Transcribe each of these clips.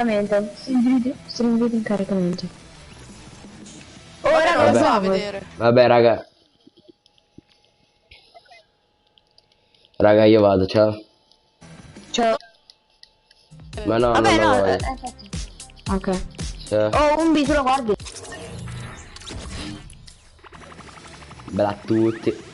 Stringete in caricamento. Ora non lo so vedere. Vabbè raga. Raga io vado, ciao. Ciao. Ma no, vabbè, non no, voglio. ok. Ciao. Oh, un tu lo guardi. Bella a tutti.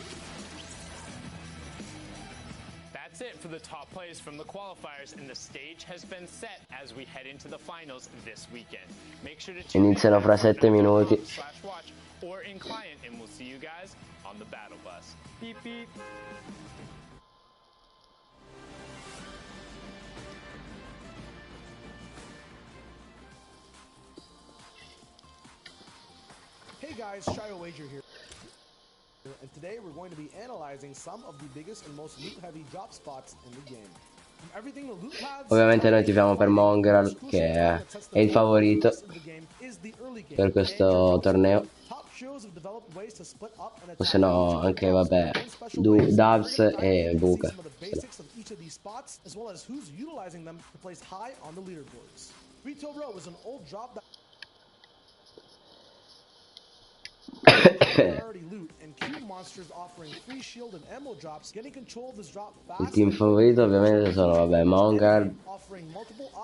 That's it for the top players from the qualifiers, and the stage has been set as we head into the finals this weekend. Make sure to tune in Iniziano fra 7 minuti. /watch or in client, and we'll see you guys on the battle bus. Beep beep. Hey guys, Shio Wager here. And today we're going to be analyzing some of the biggest and most loot-heavy drop spots in the game. From everything the loot pads, Ovviamente noi tifiamo per Mongrel, che è il favorito per questo torneo. O se no anche vabbè Dubs e Buca. Il team favorito ovviamente sono vabbè Mongrel,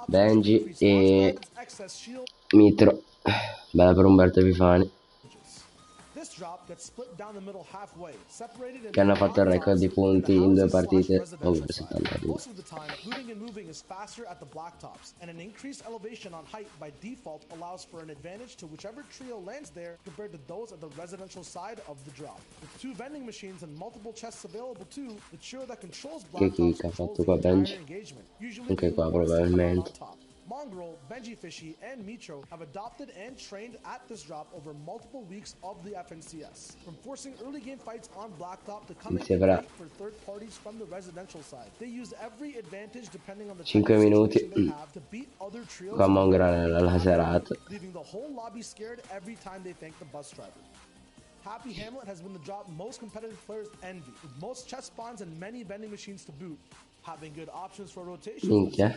Benji e Mitro. Bella per Umberto Epifani, che hanno fatto il record di punti in 2 partite over 72. Che kick ha fatto qua Benji? Anche qua probabilmente. Mongrel, Benji Fishy, and Mitro have adopted and trained at this drop over multiple weeks of the FNCS, from forcing early game fights on Blacktop to coming in late for third parties from the residential side. They use every advantage depending on the 5 minuti. they have to beat other trios, Qua Mongrel nella serata. leaving the whole lobby scared every time they thank the bus driver. Happy Hamlet has been the drop most competitive players envy, with most chest spawns and many vending machines to boot. Having good options for rotation. Minchia,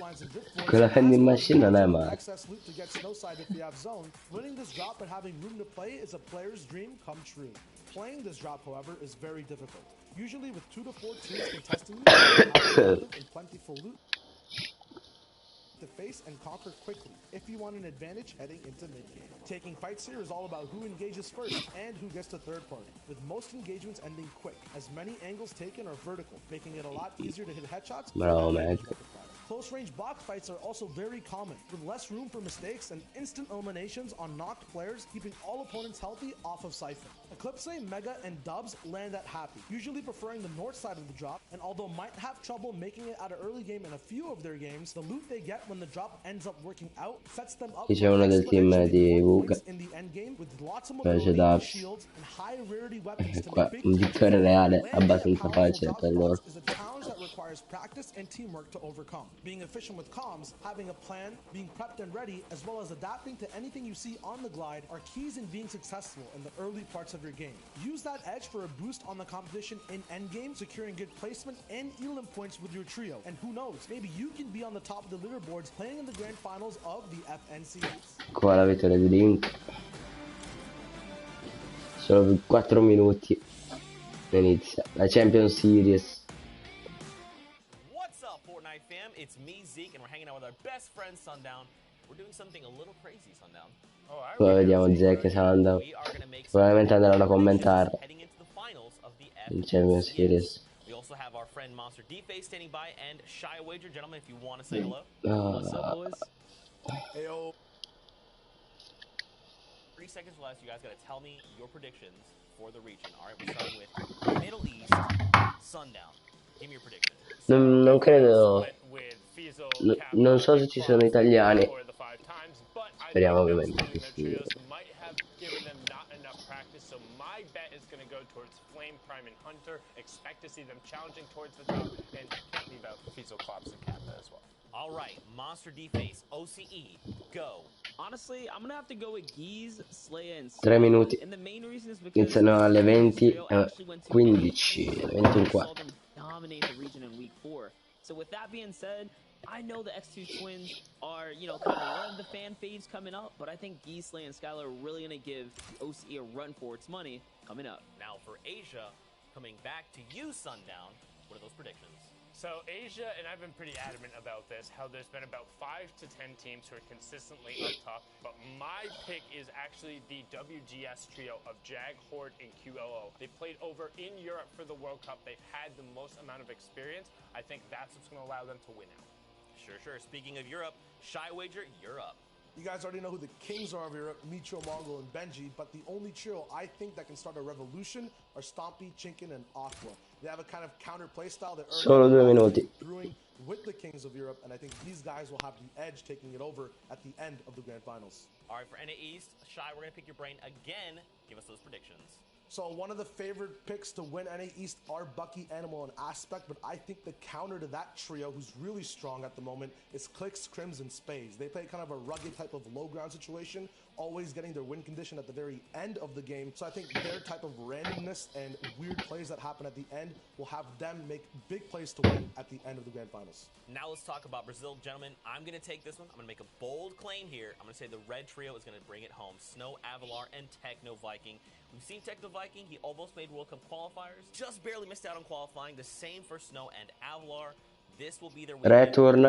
quella vending machine non è male. Excess loot to get snowside if you have zone. Winning this drop and having room to play is a player's dream come true. Playing this drop, however, is very difficult. Usually with 2 to 4 teams contesting you, and plentiful loot to face and conquer quickly if you want an advantage heading into mid-game. Taking fights here is all about who engages first and who gets to third party, with most engagements ending quick, as many angles taken are vertical, making it a lot easier to hit headshots. Bravo, man. Close range box fights are also very common, with less room for mistakes and instant eliminations on knocked players, keeping all opponents healthy off of Siphon. Eclipse, Mega, and Dubs land at Happy, usually preferring the north side of the drop, and although might have trouble making it out of early game in a few of their games, the loot they get when the drop ends up working out sets them up Qui c'è uno del team di Buca, invece Dubs. Qua un vittoria reale abbastanza facile per loro. Requires practice and teamwork to overcome. Being efficient with comms, having a plan, being prepped and ready, as well as adapting to anything you see on the glide are keys in being successful in the early parts of your game. Use that edge for a boost on the competition in endgame, securing good placement and elim points with your trio. And who knows, maybe you can be on the top of the leaderboards playing in the grand finals of the FNCS. Qua la vittoria di Link. Solo 4 minuti. Inizia la Champions Series. Fortnite fam, it's me Zeke and we're hanging out with our best friend Sundown. We're doing something a little crazy, Sundown. Poi vediamo Zeke e Sundown. Probabilmente andranno a commentare il Champions Series. We also have our friend Monster D-Face standing by and Shy Wager, gentlemen, if you want to say hello. What's up, boys? Heyo. 3 seconds left. You guys got to tell me your predictions for the region. All right, we're starting with Middle East, Sundown. Give me your prediction. Non credo, non so se ci sono italiani. Speriamo ovviamente che sì. All right, Monster D-Face, OCE, go. Honestly, I'm gonna have to go with Geese, Slaya, and 3 minuti. Iniziano alle 20 e 15, 21 qua. Dominate the region in week 4. So with that being said, I know the X2 twins are, you know, kind of one of the fan faves coming up, but I think Geesley and Skylar are really going to give OCE a run for its money coming up. Now for Asia, coming back to you, Sundown, what are those predictions? So Asia, and I've been pretty adamant about this, how there's been about 5 to 10 teams who are consistently up top, but my pick is actually the WGS trio of Jag, Horde, and QLO. They played over in Europe for the World Cup. They've had the most amount of experience. I think that's what's going to allow them to win out. Sure. Speaking of Europe, Shy Wager, you're up. You guys already know who the kings are of Europe, Micho, Mongo, and Benji, but the only trio I think that can start a revolution are Stompy, Chinkin, and Aqua. They have a kind of counter play style that Solo 2 minuti. brewing with the kings of Europe, and I think these guys will have the edge taking it over at the end of the Grand Finals. All right, for NA East, Shy, we're going to pick your brain again. Give us those predictions. So one of the favorite picks to win NA East are Bucky, Animal, and Aspect, but I think the counter to that trio, who's really strong at the moment, is Clicks, Crims, and Spades. They play kind of a rugged type of low ground situation, always getting their win condition at the very end of the game. So I think their type of randomness and weird plays that happen at the end will have them make big plays to win at the end of the Grand Finals. Now let's talk about Brazil, gentlemen. I'm going to take this one. I'm going to make a bold claim here. I'm going to say the red trio is going to bring it home. Snow, Avalar, and Techno Viking. We've seen Techno Viking. He almost made World Cup qualifiers. Just barely missed out on qualifying. The same for Snow and Avalar. This will be their Return,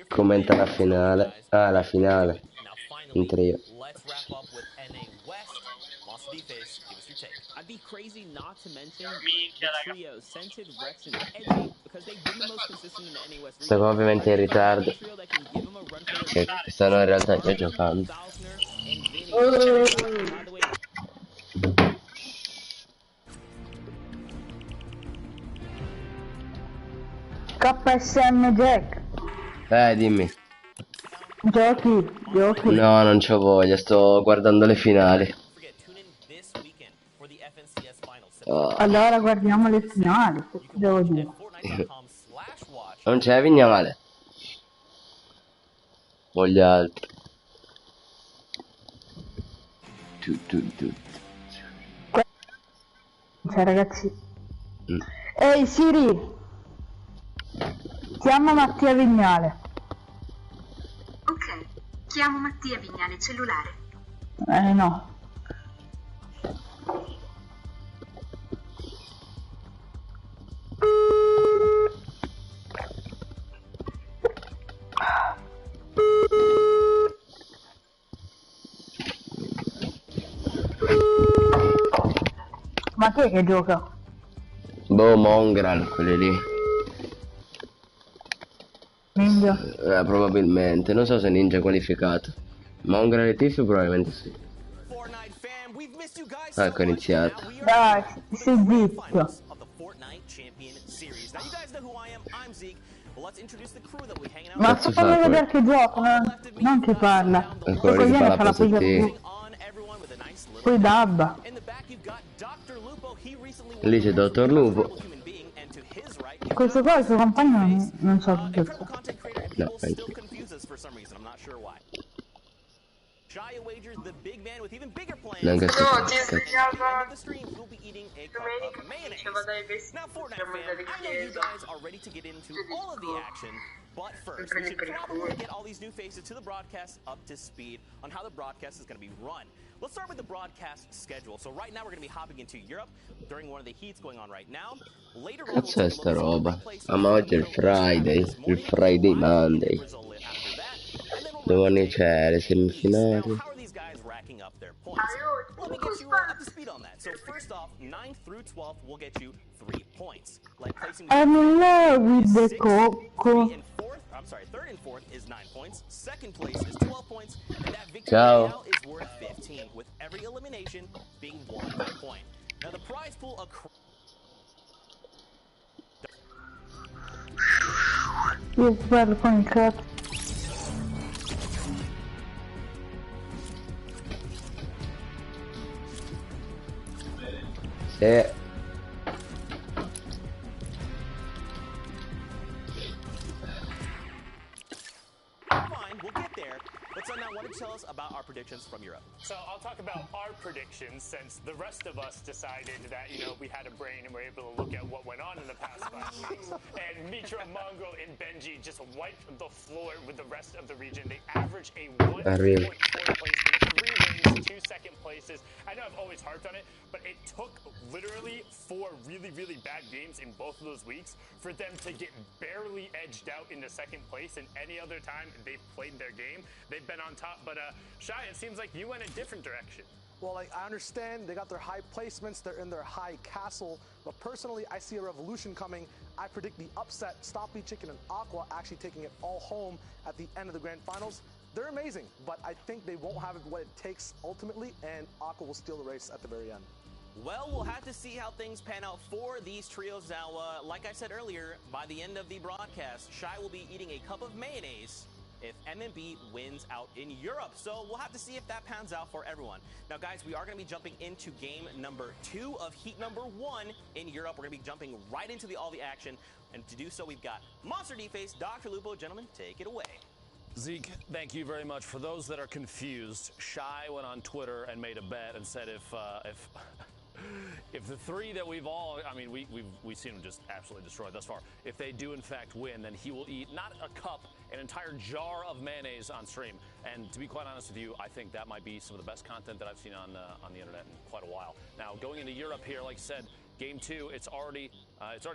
commenta la finale. Ah, la finale. Now In finally, trio. let's wrap up with NA West. Monster D-Face, give us your take. I'd be crazy not to mention the trio, Scented, Rex, and Edgy, because they've been the most consistent in the NA West. Sto ovviamente in ritardo. Che stanno in realtà già giocando. KSM Jack. Dimmi. Giochi. No, non c'ho voglia, sto guardando le finali. Allora guardiamo le finali, che ti devo dire? Non c'è Vignale. O gli altri. Cioè ragazzi. Ehi Siri, chiama Mattia Vignale. Ok, chiamo Mattia Vignale cellulare. No. Ma chi è che gioca? Boh, Mongral, quelli lì. Ninja. Probabilmente, non so se Ninja è qualificato. Mongral e Tiff probabilmente sì. Ecco, è iniziato. Dai, sei zitto. Ma Cazzo fammi fa vedere che gioco, non ti parla. E quello così che fa ne la fa la pose poi poi dabba. Lì c'è Dottor Lupo. Questo qua il suo compagno non so che cazzo. No, penso. Neanche so No, che ti cazzo. svegliava domenica mi diceva dai vestiti, siamo andati in chiesa. But first, we should probably get all these new faces to the broadcast up to speed on how the broadcast is going to be run. Let's start with the broadcast schedule. So right now we're going to be hopping into Europe during one of the heats going on right now. Later on, Cazzo è sta roba? Ah, ma oggi è il Friday Monday. Domani c'è le semifinali. Let me get you up to speed on that. So first off, 9th through 12th will get you 3 points. Like placing I'm in love with the Coco. Third and fourth is 9 points. Second place is 12 points. And that victory Ciao. now is worth 15, with every elimination being 1 point. Now the prize pool Io parlo con il cazzo. Sì. Sundown, why don't you tell us about our predictions from Europe? So I'll talk about our predictions since the rest of us decided that, you know, we had a brain and were able to look at what went on in the past 5 weeks. And Mitra, Mongrel, and Benji just wiped the floor with the rest of the region. They averaged a 1.4 placement, 3 wins, 2 second places. I know I've always harped on it, but it took literally 4 really, really bad games in both of those weeks for them to get barely edged out into second place. And any other time they've played their game, they've been on top. But Shai, it seems like you went a different direction. Well, like, I understand they got their high placements, they're in their high castle, but personally, I see a revolution coming. I predict the upset, Stompy Chicken and Aqua actually taking it all home at the end of the grand finals. They're amazing, but I think they won't have what it takes ultimately, and Aqua will steal the race at the very end. Well, we'll have to see how things pan out for these trios. Now, like I said earlier, by the end of the broadcast, Shai will be eating a cup of mayonnaise if MMB wins out in Europe. So we'll have to see if that pans out for everyone. Now, guys, we are going to be jumping into game number 2 of heat number 1 in Europe. We're going to be jumping right into all the action. And to do so, we've got Monster D-Face, Dr. Lupo. Gentlemen, take it away. Zeke, thank you very much. For those that are confused, Shai went on Twitter and made a bet and said if the 3 that we've all, I mean, we've seen them just absolutely destroyed thus far. If they do in fact win, then he will eat not a cup, an entire jar of mayonnaise on stream. And to be quite honest with you, I think that might be some of the best content that I've seen on the internet in quite a while. Now, going into Europe here, like I said, game 2, it's already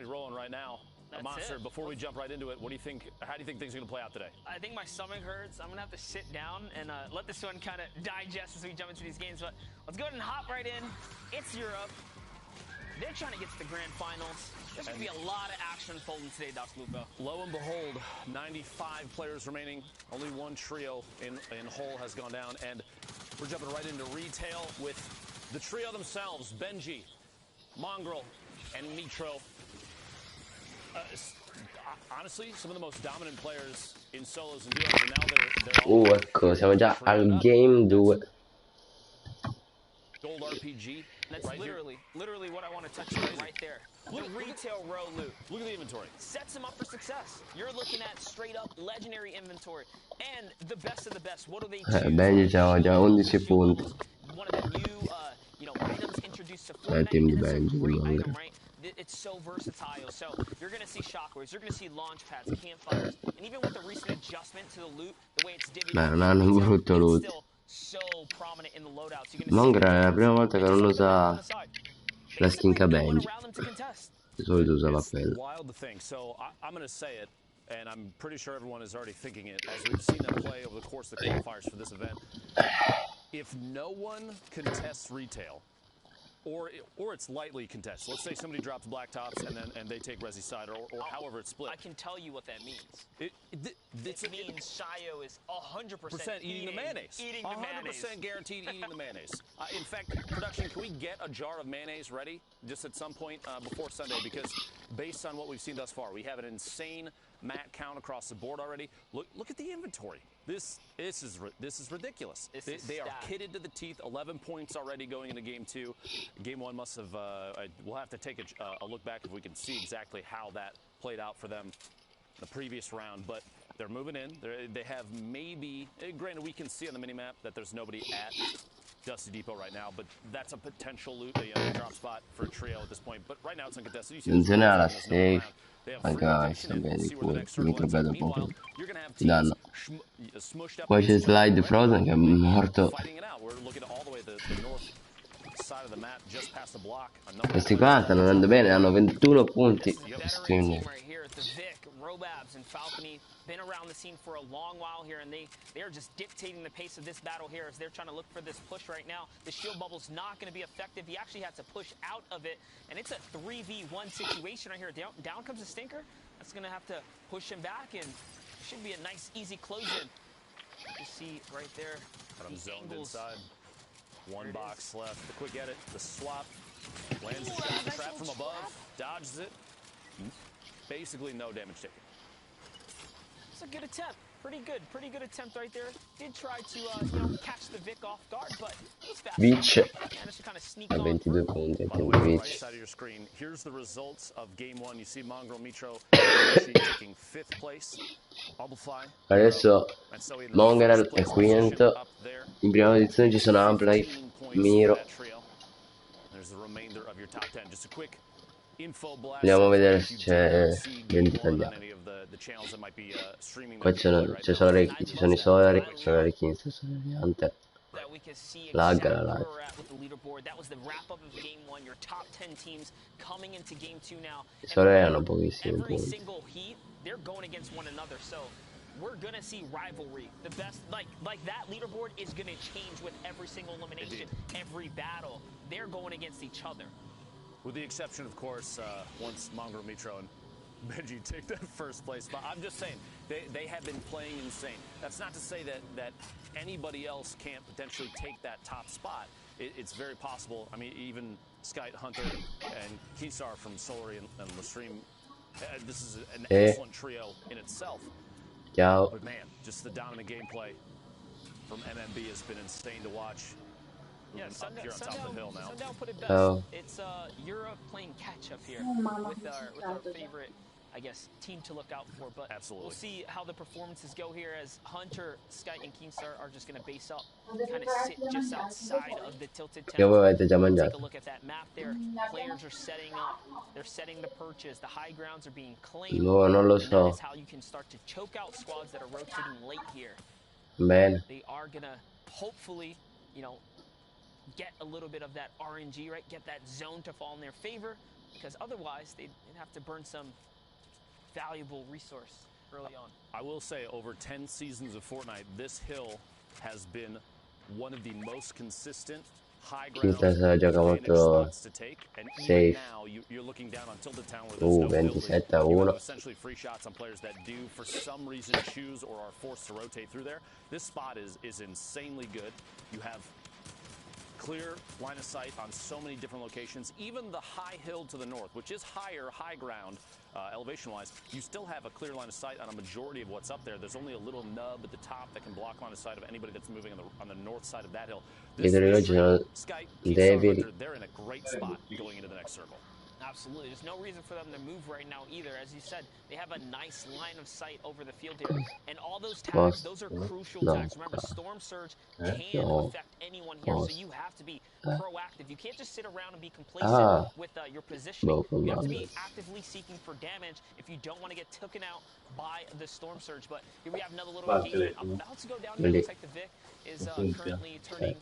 rolling right now. That's Monster, it. before we jump right into it, what do you think? How do you think things are going to play out today? I think my stomach hurts. I'm going to have to sit down and let this one kind of digest as we jump into these games. But let's go ahead and hop right in. It's Europe. They're trying to get to the grand finals. There's going to be a lot of action unfolding today, Dr. Lupo. Lo and behold, 95 players remaining. Only one trio in whole has gone down. And we're jumping right into retail with the trio themselves, Benji, Mongrel, and Mitro. Honestly, some of the most dominant players in solos and duos, and now they're all ecco, siamo già al game 2. Gold RPG. That's right literally what I want to touch on right there. The retail row loot. Look at the inventory. Sets them up for success. You're looking at straight up legendary inventory. And the best of the best. What do they choose? Benji c'ha già 11 punti. One of the new items introduced to Fortnite. And it's a great item, right? It's so versatile. So you're going to see shockwaves, you're going to see launch pads, campfires, and even with the recent adjustment to the loot, the way it's divvied up, non hanno un brutto loot. So prominent in the loadouts. Mongrel è la prima volta che non usa la skinca Benji. Di solito usava quella. Wild to think. So I'm going to say it, and I'm pretty sure everyone is already thinking it, as we've seen them play over the course of the qualifiers for this event. If no one contests retail, or it's lightly contested. Let's say somebody drops black tops and they take Resi side, or however it's split. I can tell you what that means. It means Shayo is 100% eating the mayonnaise. 100% guaranteed eating the mayonnaise. In fact, production, can we get a jar of mayonnaise ready just at some point before Sunday? Because based on what we've seen thus far, we have an insane mat count across the board already. Look at the inventory. This is ridiculous. They are kitted to the teeth. 11 points already going into game 2. Game 1 must have. We'll have to take a look back if we can see exactly how that played out for them the previous round. But they're moving in. They have maybe. Granted, we can see on the minimap that there's nobody at Dusty Depot right now, but that's a potential loot, drop spot for a trio at this point. But right now it's uncontested. In generale, safe. Magari sapete che mica vedo poco ti danno. Poi c'è Slide Frozen che è morto. Questi qua stanno andando bene, hanno 21 punti. Been around the scene for a long while here, and they are just dictating the pace of this battle here as they're trying to look for this push right now. The shield bubble's not going to be effective. He actually had to push out of it, and it's a 3v1 situation right here. Down comes a Stinker. That's going to have to push him back, and should be a nice, easy close-in. You see right there. Got him zoned inside. One box left. The quick edit. The swap. Lands a shot trap from above. Dodges it. Basically no damage taken. It's a good attempt. Pretty good attempt right there. Did try to, catch the Vic off guard, but it was fast. Vic Managed to kind of sneak a on 22 through. punti, By the way, quindi on the right Vic. side of your screen, here's the results of game one. You see Mongrel Mitro actually taking 5th place. Bubblefly, Adesso and so in the Mongrel first è place quinto. position up there. In prima posizione ci sono Amplay, 15 points Miro. for that trio. There's the remainder of your top 10. Just a quick info blast. Andiamo a So vedere if se you c'è did not see game vendita one agli on altri. any of the channels that might be streaming Qua that gameplay right ci now. sono i solari, sono le Kings, sono le Hunter. That we can see Lagga exactly la where lag. we're at with the leaderboard. That was the wrap-up of Game 1. Your top 10 teams coming into Game 2 now. I solari hanno pochissimi Every punti. single heat, they're going against one another. So we're going to see rivalry. The best, like that leaderboard is going to change with every single elimination, every battle. They're going against each other. With the exception, of course, once Mongrel Mitro and Benji take that first place spot. I'm just saying, they have been playing insane. That's not to say that anybody else can't potentially take that top spot. It's very possible. I mean, even Sky Hunter and Keysar from Solary and Lestream, this is an excellent trio in itself. Ciao. But man, just the dominant gameplay from MMB has been insane to watch. Yeah, Up here on top of the hill now. Sundown put it best. Oh. It's Europe playing catch-up here with our favorite, I guess, team to look out for. But absolutely, we'll see how the performances go here as Hunter, Sky, and Keemstar are just going to base up, kind of sit just outside of the tilted Che voi avete già tower. Take mangiato? a look at that map there. Players are setting up. They're setting the perches. The high grounds are being claimed. No, non lo And that so. is how you can start to choke out squads that are rotating late here. Bene. They are going to hopefully, get a little bit of that RNG, right? Get that zone to fall in their favor, because otherwise they'd have to burn some valuable resource early on. I will say, over 10 seasons of Fortnite, this hill has been one of the most consistent high ground spots to take. And even now, you're looking down on Tilted Town where there's no building. You have essentially free shots on players that do, for some reason, choose or are forced to rotate through there. This spot is insanely good. You have clear line of sight on so many different locations. Even the high hill to the north, which is high ground elevation-wise, you still have a clear line of sight on a majority of what's up there. There's only a little nub at the top that can block line of sight of anybody that's moving on the north side of that hill. This Sky, Hunter, they're in a great spot going into the next circle. Absolutely. There's no reason for them to move right now either. As you said, they have a nice line of sight over the field here. And all those tags, those are crucial tags. Remember, Storm Surge can affect anyone here, so you have to be proactive. You can't just sit around and be complacent with your positioning. You have to be actively seeking for damage if you don't want to get taken out by the Storm Surge. But here we have another little engagement about to go down here. Looks like the Vic is currently turning,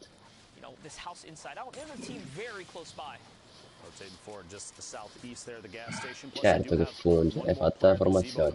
this house inside out. There's a team very close by. Rotating forward just to the southeast there, the gas station. Certo che funge, hai fatto la formazione.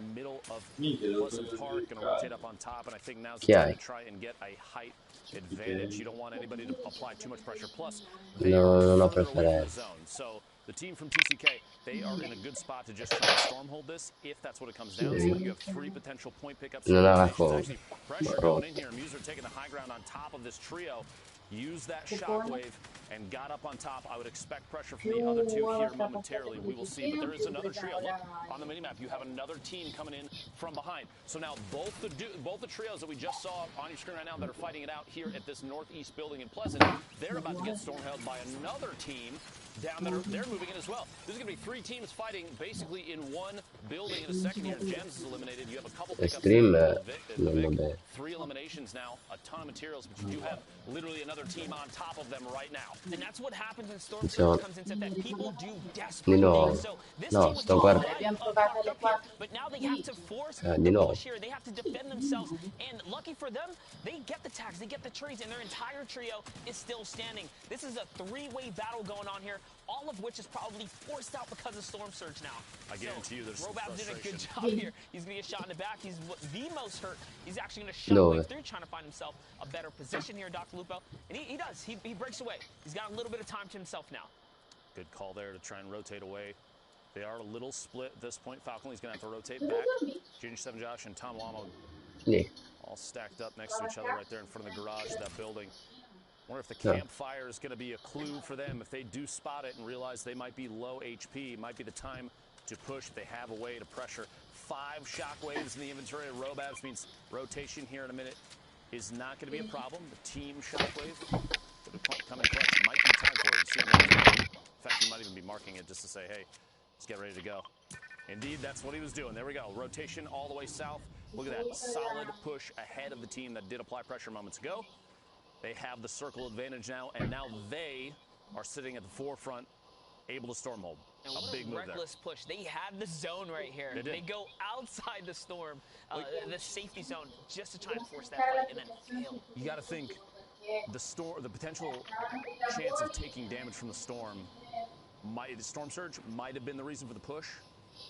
Park, gonna rotate up on top, and I think now's the time to try and get a height advantage. You don't want anybody to apply too much pressure. Plus, no, non ho preferenze. So the team from TCK, they are in a good spot to just try and stormhold this, if that's what it comes down to. You have 3 potential point pickups. Non ha la cosa. Pressure going in here. Muser taking the high ground on top of this trio. Use that shockwave and got up on top. I would expect pressure from the other two here momentarily. We will see. But there is another trio. Look, on the minimap, you have another team coming in from behind. So now both the trios that we just saw on your screen right now that are fighting it out here at this northeast building in Pleasant, they're about to get stormheld by another team down there. They're moving in as well. There's going to be 3 teams fighting basically in one building in a second here. Gems is eliminated. You have a couple pickups. 3 eliminations now. A ton of materials, but you do have literally another team on top of them right now. And that's what happens when Storm Surge comes into effect. People do desperate things. So this team was but now they have to force the push here. They have to defend themselves. And lucky for them, they get the tags, they get the trades, and their entire trio is still standing. This is a 3-way battle going on here, all of which is probably forced out because of Storm Surge now. I guarantee you there's some Robab did a good frustration. job here. He's going to get shot in the back. He's the most hurt. He's actually going to shockwave through, trying to find himself a better position here, Dr. Lupo. And he does. He breaks away. He's got a little bit of time to himself now. Good call there to try and rotate away. They are a little split at this point. Falconly's going to have to rotate back. Junior 7 Josh and Tom Lamo all stacked up next to each other right there in front of the garage of that building. Wonder if the campfire is going to be a clue for them. If they do spot it and realize they might be low HP, it might be the time to push. They have a way to pressure. 5 shockwaves in the inventory of Robabs means rotation here in a minute is not going to be a problem. The team shockwave coming clutch might be time for it. In fact, he might even be marking it just to say, hey, let's get ready to go. Indeed, that's what he was doing. There we go. Rotation all the way south. Look at that solid push ahead of the team that did apply pressure moments ago. They have the circle advantage now, and now they are sitting at the forefront, able to storm hold. And what big a move reckless push. They had the zone right here. They go outside the storm, the safety zone, just to try and force that fight, and then fail. You got to think the potential chance of taking damage from the storm, the storm surge might have been the reason for the push.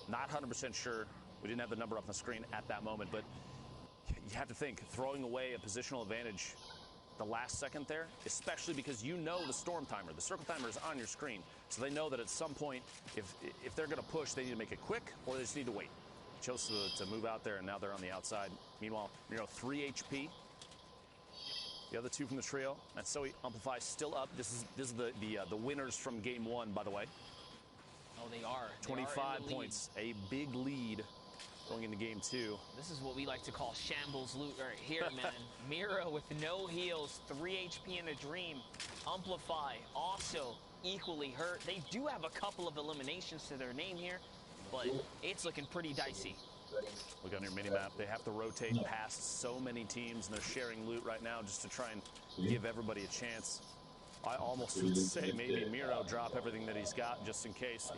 Not 100% sure. We didn't have the number up on the screen at that moment, but you have to think throwing away a positional advantage the last second there, especially because you know the storm timer. The circle timer is on your screen, so they know that at some point, if they're going to push, they need to make it quick or they just need to wait. Chose to move out there, and now they're on the outside. Meanwhile, 3 HP. The other 2 from the trio. And so Amplify still up. This is the winners from game 1, by the way. Oh, they are. 25 points, a big lead going into game 2. This is what we like to call shambles loot right here, man. Mira with no heals, 3 HP in a dream. Amplify also equally hurt. They do have a couple of eliminations to their name here, but it's looking pretty dicey. Look on your mini-map. They have to rotate past so many teams, and they're sharing loot right now just to try and give everybody a chance. I almost would say maybe Miro drop everything that he's got just in case,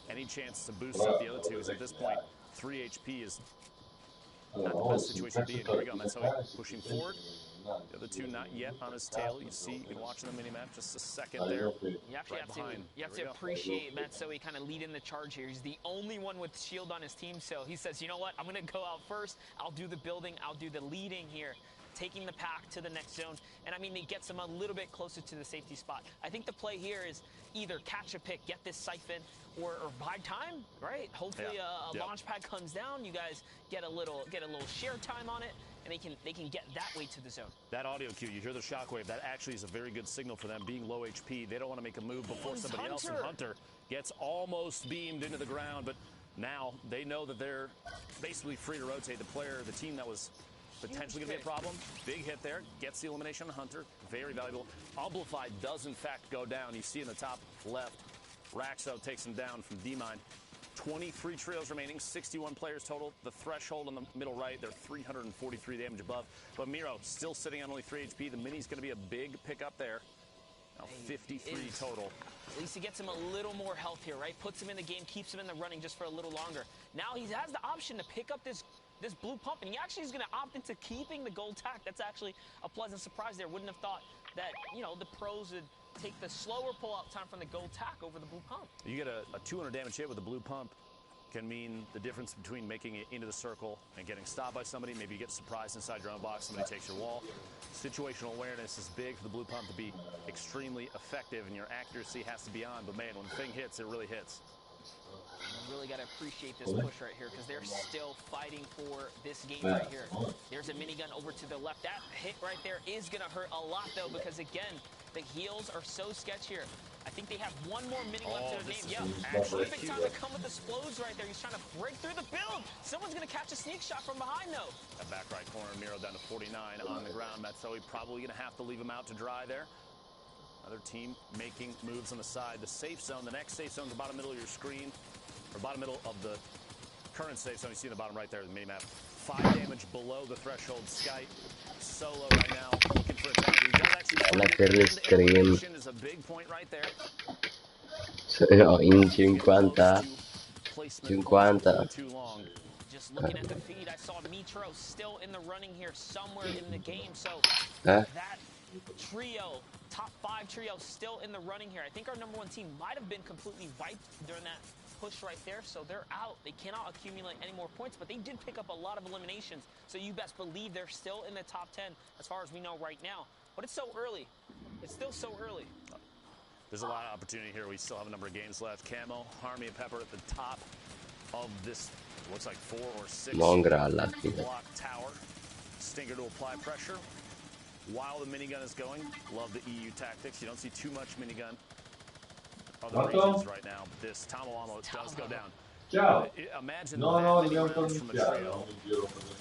any chance to boost up the other 2, because at this point, 3 HP is not the best situation to be in. Here we go, Matsui pushing forward. The other 2 not yet on his tail. You see, you can watch the mini-map just a second there. You actually have to appreciate Matsui kind of leading the charge here. He's the only one with shield on his team, so he says, you know what, I'm going to go out first. I'll do the building. I'll do the leading here, taking the pack to the next zone. And I mean, it gets them a little bit closer to the safety spot. I think the play here is either catch a pick, get this siphon, or buy time, right? Hopefully a launch pad comes down. You guys get a little share time on it, and they can get that way to the zone. That audio cue, you hear the shockwave. That actually is a very good signal for them being low HP. They don't want to make a move before somebody else. And Hunter gets almost beamed into the ground, but now they know that they're basically free to rotate. The team that was potentially going to be a problem. Big hit there. Gets the elimination on Hunter. Very valuable. Amplify does, in fact, go down. You see in the top left, Raxo takes him down from D-Mine. 23 trios remaining, 61 players total. The threshold on the middle right, they're 343 damage above. But Miro still sitting on only 3 HP. The mini's going to be a big pickup there. Now 53 total. At least he gets him a little more health here, right? Puts him in the game, keeps him in the running just for a little longer. Now he has the option to pick up this blue pump, and he actually is going to opt into keeping the gold tack. That's actually a pleasant surprise there. Wouldn't have thought that, the pros would take the slower pull-out time from the gold tack over the blue pump. You get a 200 damage hit with the blue pump can mean the difference between making it into the circle and getting stopped by somebody. Maybe you get surprised inside your own box, somebody takes your wall. Situational awareness is big for the blue pump to be extremely effective, and your accuracy has to be on. But man, when the thing hits, it really hits. You really got to appreciate this push right here, because they're still fighting for this game right here. There's a minigun over to the left. That hit right there is going to hurt a lot, though, because, again, the heals are so sketchy here. I think they have one more mini left to their name. Yeah, perfect time to come with the explodes right there. He's trying to break through the build. Someone's going to catch a sneak shot from behind, though. That back right corner, Miro down to 49 on the ground. Matsui probably going to have to leave him out to dry there. Another team making moves on the side. The safe zone, the next safe zone is the bottom middle of your screen, or bottom middle of the current safe zone. You see in the bottom right there, the mini-map. 5 damage below the threshold. Skype solo right now, looking for a target. He does actually elimination is a big point right there. No, in 50. Too long. Just looking at the feed, I saw Mitro still in the running here somewhere in the game. So That trio, top 5 trio, still in the running here. I think our number 1 team might have been completely wiped during that push right there, so they're out. They cannot accumulate any more points, but they did pick up a lot of eliminations, so you best believe they're still in the top 10 as far as we know right now. But it's so early. It's still so early. There's a lot of opportunity here. We still have a number of games left. Camo, Harmy, and Pepper at the top of this, looks like 4 or 6 block tower. Stinger to apply pressure while the minigun is going. Love the EU tactics. You don't see too much minigun other regions right now, but this Tomo Amo does go down. Ciao. Imagine No, that no, many dobbiamo rounds from a iniziare. trio,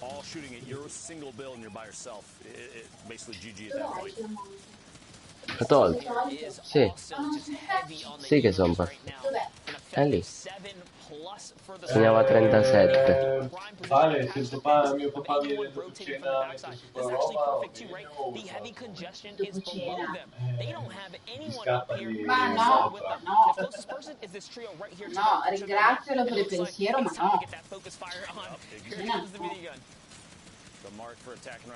all shooting at your single bill and you're by yourself. Basically GG at that point. Tolto. Sì. Sì che sono partito. È lì. Segnava 37. Vale, se mio papà viene dopo cena e su quella roba, The heavy congestion is below them. They don't have anyone up here Ma no, no. the closest person is this trio right here. No, ringrazialo per il pensiero, ma no. Get that focus fire on. Here comes the minigun.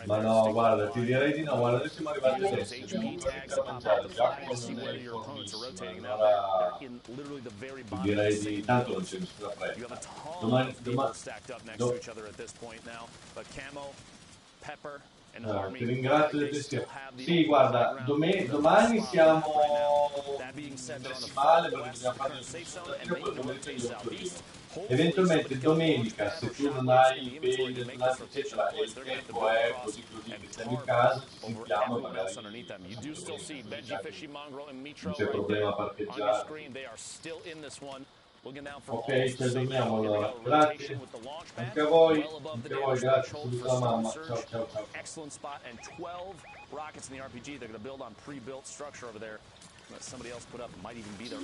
Ma no, guarda, ti direi di no, guarda, noi siamo arrivati adesso, abbiamo ancora a mangiare, già che non è informissimo, allora ti direi di tanto non c'è nessuna fretta. Domani, ti ringrazio del pensiero. Sì, guarda, domani siamo decimale perché dobbiamo fare il tiro, poi domenica gli 8 io. Eventualmente domenica, se tu non hai impegni, non hai eccetera, e il tempo è così così che siamo in casa, ci sentiamo e magari non c'è problema a parcheggiare. Ok, ci aggiorniamo allora. Grazie. Anche a voi, grazie. Saluto la mamma. Ciao, ciao, ciao. Excellent spot and 12 rockets in the RPG. They're going to build on pre-built structure over there. Somebody else put up, might even be there.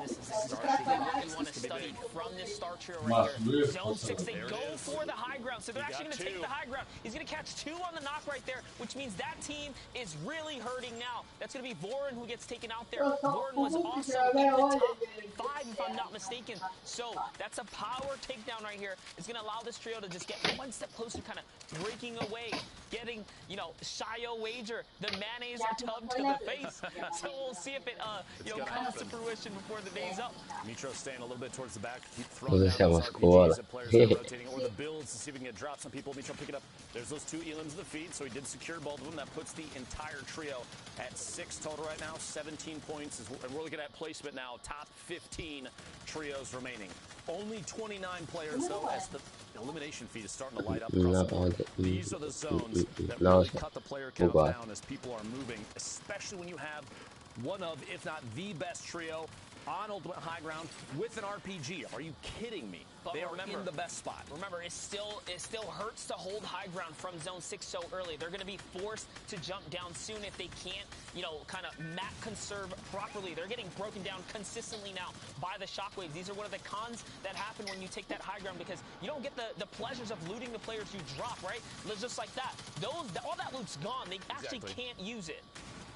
This is the start trio. What you want to study from this star trio right here. Zone 6, they go for the high ground, so they're actually going to take the high ground. He's going to catch 2 on the knock right there, which means that team is really hurting now. That's going to be Voren who gets taken out there. Voren was also in the top 5, if I'm not mistaken. So that's a power takedown right here. It's going to allow this trio to just get one step closer, kind of breaking away, getting, you know, Shio Wager, the mayonnaise tub to the face. So we'll see if it comes to fruition before the day's up. Mitro staying a little bit towards the back, keep throwing down siamo those a scuola. RPGs at players that are rotating, or the builds to see if we can get drops on people. Mitro pick it up. There's those 2 elims in the feed, so he did secure both of them. That puts the entire trio at 6 total right now, 17 points, and we're looking at placement now, top 15 trios remaining. Only 29 players, though, as the elimination feed is starting to light up across the board. These are the zones that really cut the player count down as people are moving, especially when you have one of, if not the best trio on ultimate high ground with an RPG. Are you kidding me? But they are in the best spot. Remember, it still hurts to hold high ground from zone 6 so early. They're going to be forced to jump down soon if they can't, kind of map conserve properly. They're getting broken down consistently now by the shockwaves. These are one of the cons that happen when you take that high ground, because you don't get the pleasures of looting the players you drop, right? It's just like that. All that loot's gone. They actually can't use it.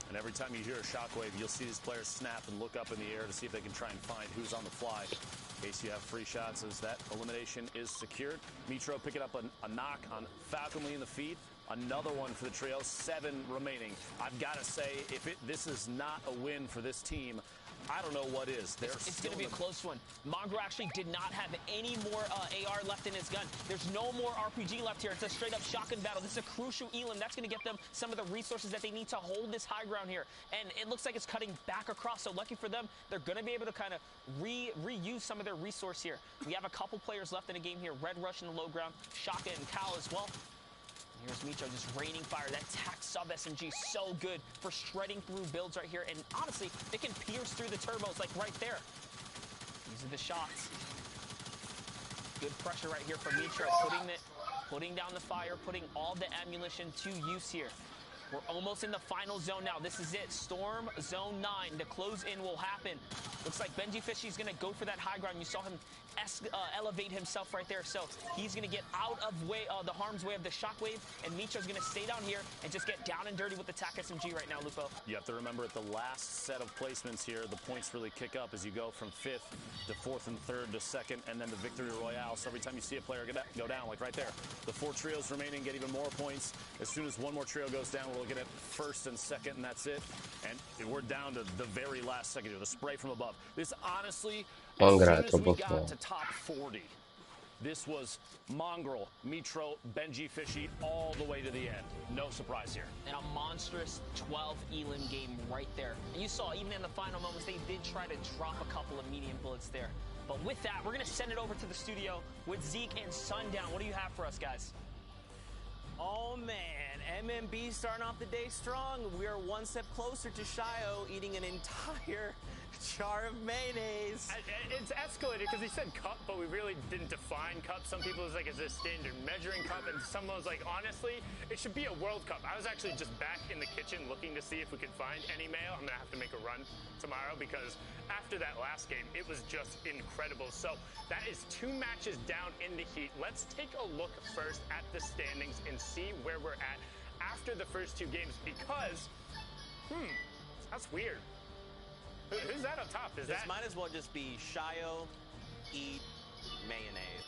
And every time you hear a shockwave, you'll see these players snap and look up in the air to see if they can try and find who's on the fly. In case you have free shots, as that elimination is secured. Mitro picking up a knock on Falconly in the feed. Another one for the trio, 7 remaining. I've got to say, if this is not a win for this team, I don't know what is. It's going to be a close one. Mongrel actually did not have any more AR left in his gun. There's no more RPG left here. It's a straight-up shotgun battle. This is a crucial elim. That's going to get them some of the resources that they need to hold this high ground here. And it looks like it's cutting back across, so lucky for them, they're going to be able to kind of reuse some of their resource here. We have a couple players left in the game here. Red Rush in the low ground, Shaka and Cal as well. Here's Mitro just raining fire. That tac sub SMG so good for shredding through builds right here. And honestly, they can pierce through the turbos like right there. These are the shots. Good pressure right here from Mitro, putting down the fire, putting all the ammunition to use here. We're almost in the final zone now. This is it. Storm Zone 9. The close-in will happen. Looks like Benji Fishy's going to go for that high ground. You saw him elevate himself right there. So he's going to get out of the harm's way of the shockwave, and Mitro's going to stay down here and just get down and dirty with the TAC SMG right now, Lupo. You have to remember at the last set of placements here, the points really kick up as you go from 5th to 4th and 3rd to 2nd, and then the victory royale. So every time you see a player go down, like right there, the 4 trios remaining get even more points. As soon as one more trio goes down, we're looking at 1st and 2nd, and that's it. And we're down to the very last second here, the spray from above. This honestly, as soon as we got to top 40, this was Mongrel, Mitro, Benji Fishy, all the way to the end. No surprise here. And a monstrous 12 elim game right there. And you saw, even in the final moments, they did try to drop a couple of medium bullets there. But with that, we're going to send it over to the studio with Zeke and Sundown. What do you have for us, guys? Oh, man. MMB starting off the day strong. We are one step closer to Shio eating an entire Jar of mayonnaise. It's escalated because he said cup, but we really didn't define cup. Some people was like, is this standard measuring cup? And someone was like, honestly, it should be a World Cup. I was actually just back in the kitchen looking to see if we could find any mail. I'm gonna have to make a run tomorrow because after that last game, it was just incredible. So that is 2 matches down in the heat. Let's take a look first at the standings and see where we're at after the first 2 games because, that's weird. Who's that on top? This might as well just be Shio, eat mayonnaise.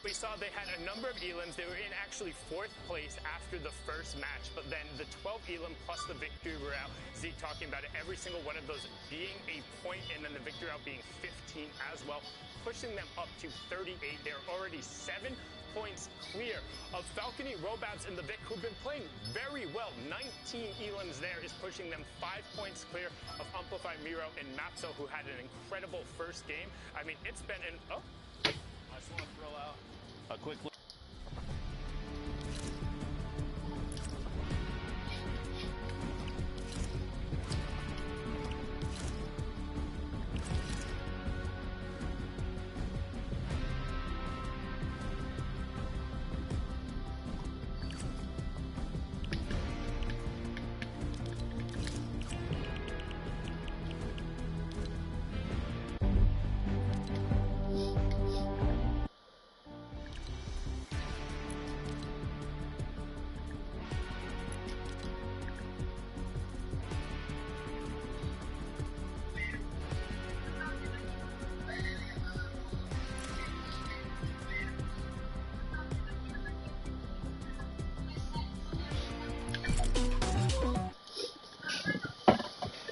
We saw they had a number of elims. They were in actually 4th place after the first match, but then the 12 elim plus the victory route, Zeke talking about it, every single one of those being a point, and then the victory route being 15 as well, pushing them up to 38. They're already 7 points clear of Falcony, Robabs, and the Vic, who've been playing very well. 19 elims there is pushing them 5 points clear of Amplify, Miro, and Mapso, who had an incredible first game. I mean, it's been an... Oh. I just want to throw out a quick look.